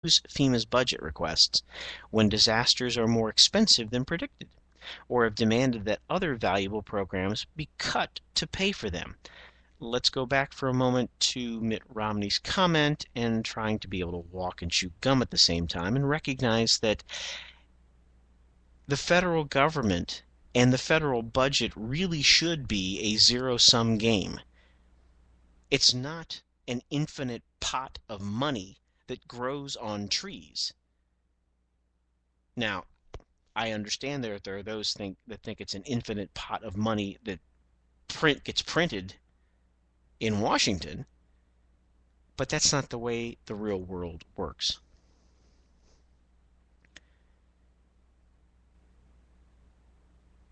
FEMA's budget requests when disasters are more expensive than predicted, or have demanded that other valuable programs be cut to pay for them. Let's go back for a moment to Mitt Romney's comment and trying to be able to walk and chew gum at the same time and recognize that the federal government and the federal budget really should be a zero-sum game. It's not an infinite pot of money that grows on trees. Now, I understand there are those that think it's an infinite pot of money that gets printed in Washington, but that's not the way the real world works.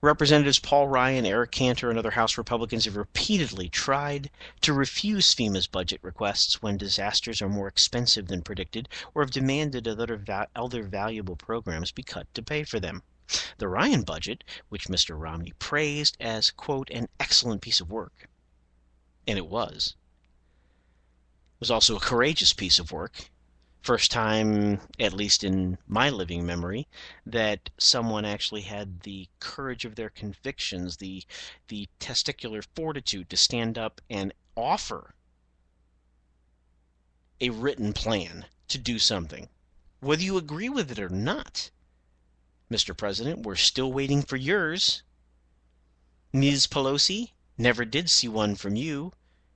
Representatives Paul Ryan, Eric Cantor, and other House Republicans have repeatedly tried to refuse FEMA's budget requests when disasters are more expensive than predicted, or have demanded that other valuable programs be cut to pay for them. The Ryan budget, which Mr. Romney praised as, quote, an excellent piece of work, and it was also a courageous piece of work. First time, at least in my living memory, that someone actually had the courage of their convictions, the testicular fortitude to stand up and offer a written plan to do something, whether you agree with it or not. Mr. President, we're still waiting for yours. Ms. Pelosi, never did see one from you.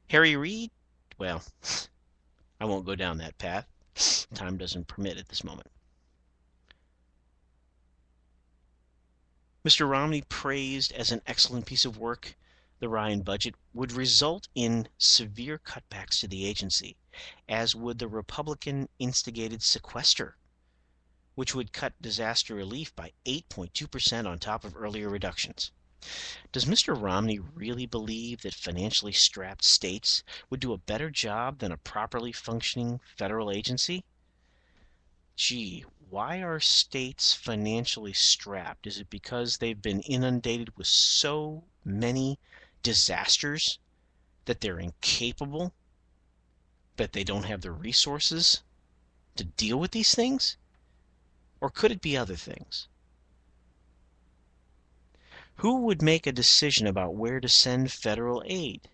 Harry Reid, well, I won't go down that path. Time doesn't permit at this moment. Mr. Romney praised as an excellent piece of work the Ryan budget would result in severe cutbacks to the agency, as would the Republican-instigated sequester, which would cut disaster relief by 8.2% on top of earlier reductions. Does Mr. Romney really believe that financially strapped states would do a better job than a properly functioning federal agency? Gee, why are states financially strapped? Is it because they've been inundated with so many disasters that they're incapable, that they don't have the resources to deal with these things? Or could it be other things? Who would make a decision about where to send federal aid?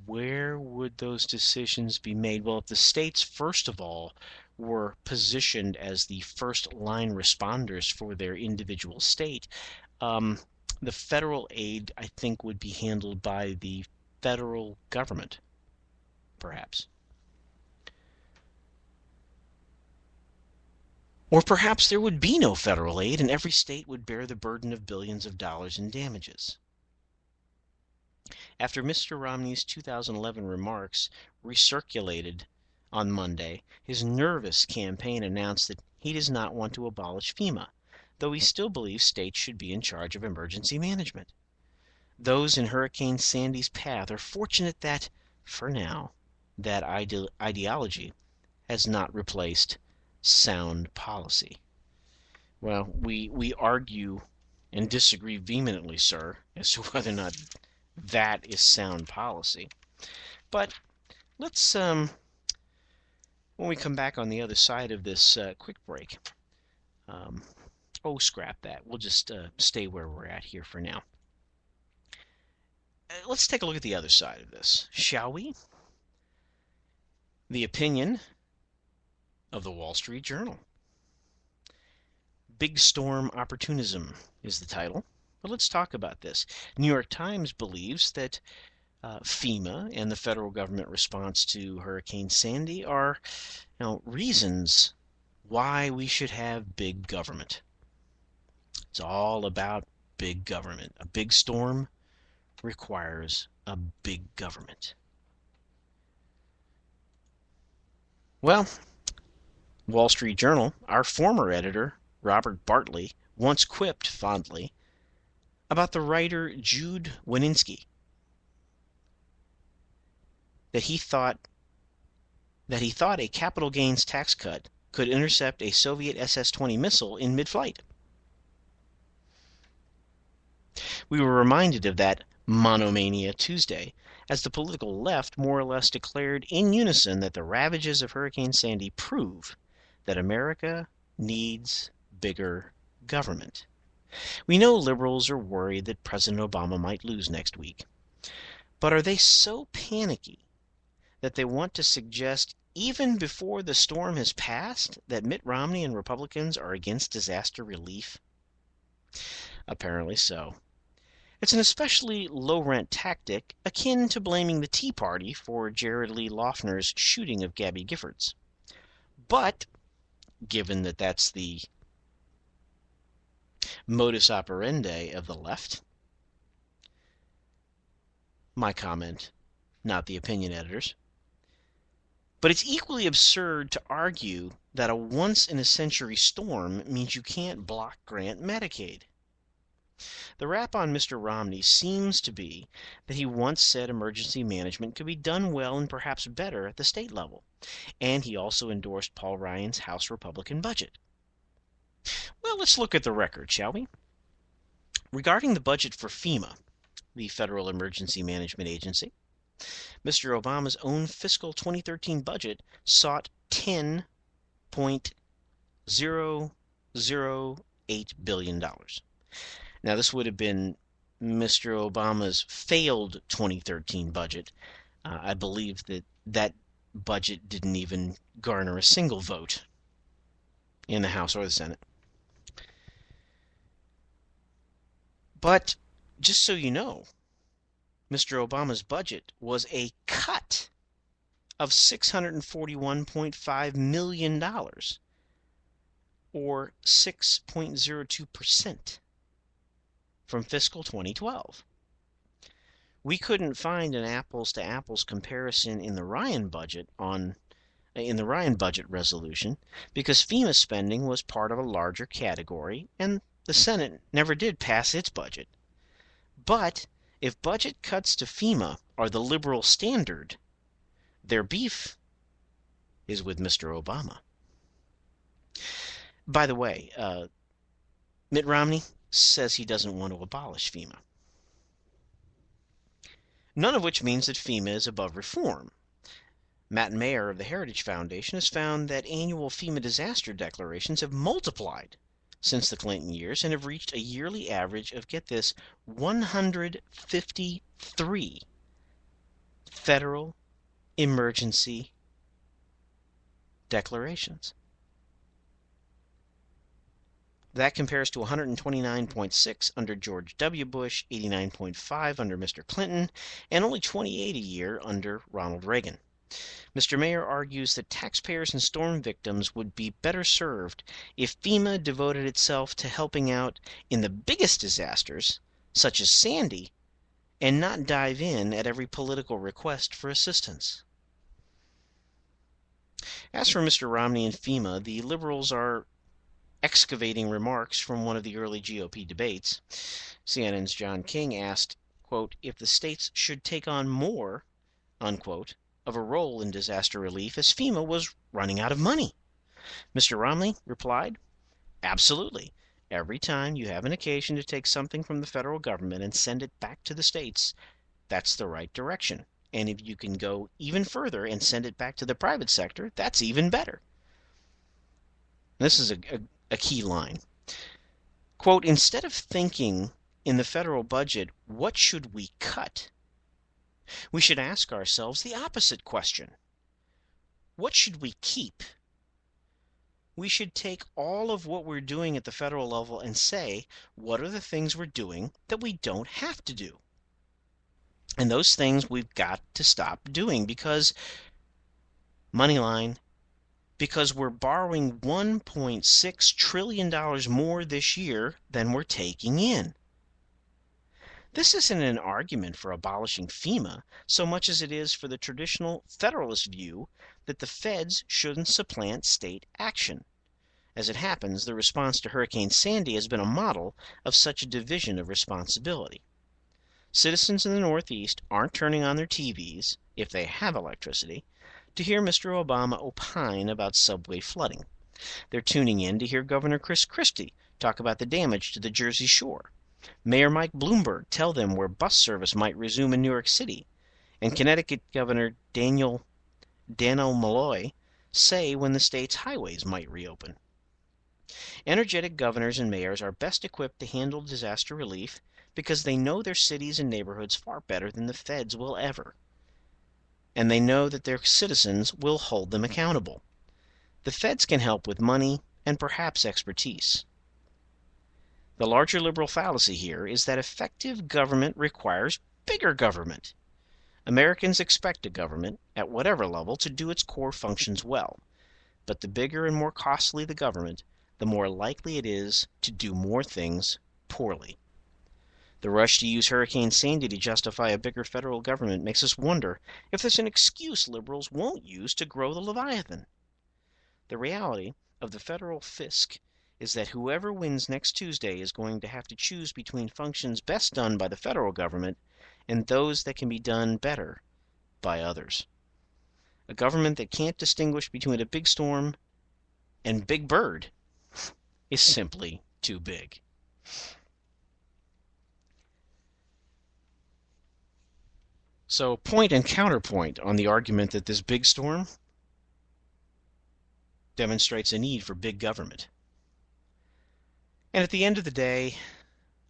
Where would those decisions be made? Well, if the states, first of all, were positioned as the first-line responders for their individual state, the federal aid, I think, would be handled by the federal government, perhaps. Or perhaps there would be no federal aid and every state would bear the burden of billions of dollars in damages. After Mr. Romney's 2011 remarks recirculated on Monday, his nervous campaign announced that he does not want to abolish FEMA, though he still believes states should be in charge of emergency management. Those in Hurricane Sandy's path are fortunate that, for now, that ideology has not replaced sound policy. Well, we argue and disagree vehemently, sir, as to whether or not that is sound policy. But let's, when we come back on the other side of this quick break, scrap that. We'll just stay where we're at here for now. Let's take a look at the other side of this, shall we? The opinion of the Wall Street Journal. Big Storm Opportunism is the title. But let's talk about this. New York Times believes that FEMA and the federal government response to Hurricane Sandy are reasons why we should have big government. It's all about big government. A big storm requires a big government. Well, Wall Street Journal, our former editor, Robert Bartley, once quipped fondly about the writer Jude Wanniski that he thought a capital gains tax cut could intercept a Soviet SS-20 missile in mid-flight. We were reminded of that Monomania Tuesday as the political left more or less declared in unison that the ravages of Hurricane Sandy prove that America needs bigger government. We know liberals are worried that President Obama might lose next week. But are they so panicky that they want to suggest, even before the storm has passed, that Mitt Romney and Republicans are against disaster relief? Apparently so. It's an especially low-rent tactic, akin to blaming the Tea Party for Jared Lee Loughner's shooting of Gabby Giffords. But, given that that's the modus operandi of the left, my comment, not the opinion editors. But it's equally absurd to argue that a once-in-a-century storm means you can't block grant Medicaid. The rap on Mr. Romney seems to be that he once said emergency management could be done well and perhaps better at the state level, and he also endorsed Paul Ryan's House Republican budget. Well, let's look at the record, shall we? Regarding the budget for FEMA, the Federal Emergency Management Agency, Mr. Obama's own fiscal 2013 budget sought $10.008 billion. Now, this would have been Mr. Obama's failed 2013 budget. I believe that budget didn't even garner a single vote in the House or the Senate. But just so you know, Mr. Obama's budget was a cut of $641.5 million, or 6.02%, from fiscal 2012. We couldn't find an apples-to-apples comparison in the Ryan budget resolution because FEMA spending was part of a larger category, and the Senate never did pass its budget. But if budget cuts to FEMA are the liberal standard, their beef is with Mr. Obama. By the way, Mitt Romney says he doesn't want to abolish FEMA. None of which means that FEMA is above reform. Matt Mayer of the Heritage Foundation has found that annual FEMA disaster declarations have multiplied since the Clinton years and have reached a yearly average of, get this, 153 federal emergency declarations. That compares to 129.6 under George W. Bush, 89.5 under Mr. Clinton, and only 28 a year under Ronald Reagan. Mr. Mayer argues that taxpayers and storm victims would be better served if FEMA devoted itself to helping out in the biggest disasters, such as Sandy, and not dive in at every political request for assistance. As for Mr. Romney and FEMA, the liberals are excavating remarks from one of the early GOP debates. CNN's John King asked, quote, if the states should take on more, unquote, of a role in disaster relief as FEMA was running out of money. Mr. Romney replied, absolutely. Every time you have an occasion to take something from the federal government and send it back to the states, that's the right direction. And if you can go even further and send it back to the private sector, that's even better. This is a key line. Quote, instead of thinking in the federal budget, what should we cut? We should ask ourselves the opposite question. What should we keep? We should take all of what we're doing at the federal level and say, what are the things we're doing that we don't have to do? And those things we've got to stop doing because, moneyline, because we're borrowing $1.6 trillion more this year than we're taking in. This isn't an argument for abolishing FEMA so much as it is for the traditional Federalist view that the feds shouldn't supplant state action. As it happens, the response to Hurricane Sandy has been a model of such a division of responsibility. Citizens in the Northeast aren't turning on their TVs, if they have electricity, to hear Mr. Obama opine about subway flooding. They're tuning in to hear Governor Chris Christie talk about the damage to the Jersey Shore, Mayor Mike Bloomberg tell them where bus service might resume in New York City, and Connecticut Governor Daniel Malloy say when the state's highways might reopen. Energetic governors and mayors are best equipped to handle disaster relief because they know their cities and neighborhoods far better than the feds will ever. And they know that their citizens will hold them accountable. The feds can help with money and perhaps expertise. The larger liberal fallacy here is that effective government requires bigger government. Americans expect a government, at whatever level, to do its core functions well. But the bigger and more costly the government, the more likely it is to do more things poorly. The rush to use Hurricane Sandy to justify a bigger federal government makes us wonder if there's an excuse liberals won't use to grow the Leviathan. The reality of the federal fisc is that whoever wins next Tuesday is going to have to choose between functions best done by the federal government and those that can be done better by others. A government that can't distinguish between a big storm and Big Bird is simply too big. So point and counterpoint on the argument that this big storm demonstrates a need for big government. And at the end of the day,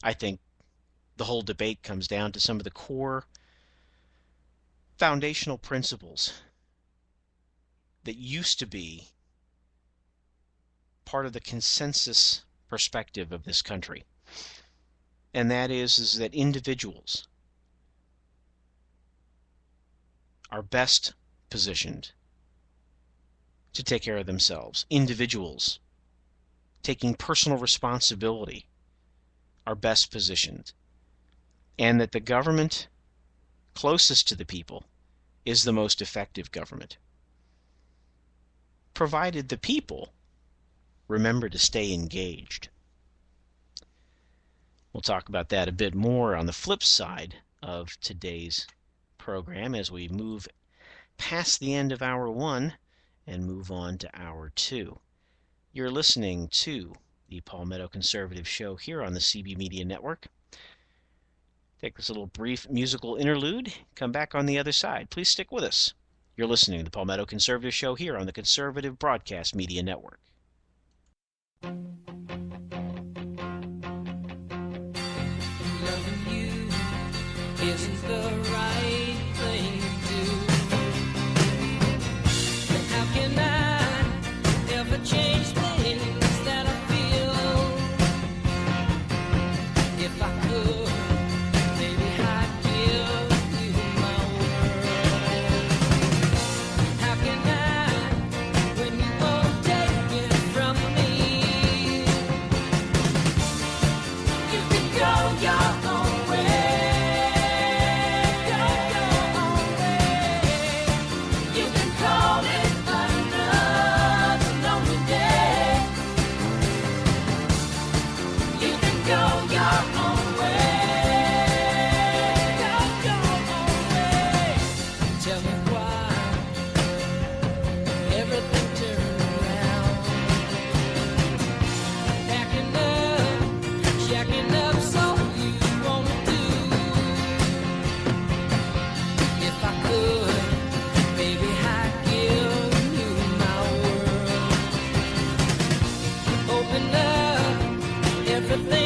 I think the whole debate comes down to some of the core foundational principles that used to be part of the consensus perspective of this country. And that is that individuals are best positioned to take care of themselves. Individuals taking personal responsibility are best positioned. And that the government closest to the people is the most effective government, provided the people remember to stay engaged. We'll talk about that a bit more on the flip side of today's program as we move past the end of Hour 1 and move on to Hour 2. You're listening to the Palmetto Conservative Show here on the CB Media Network. Take this little brief musical interlude, come back on the other side. Please stick with us. You're listening to the Palmetto Conservative Show here on the Conservative Broadcast Media Network. Loving you isn't the right thing to do. And how can I ever change things that I feel? If I could, maybe I'd give you my world. How can I, when you won't take it from me? You can go your own way. Go your own way. You can call it another lonely day. You can go your own way. Go your own way. Tell me why everything turned around. Jacking up, so you wanna do. If I could, baby, I'd give you my world. Open up everything.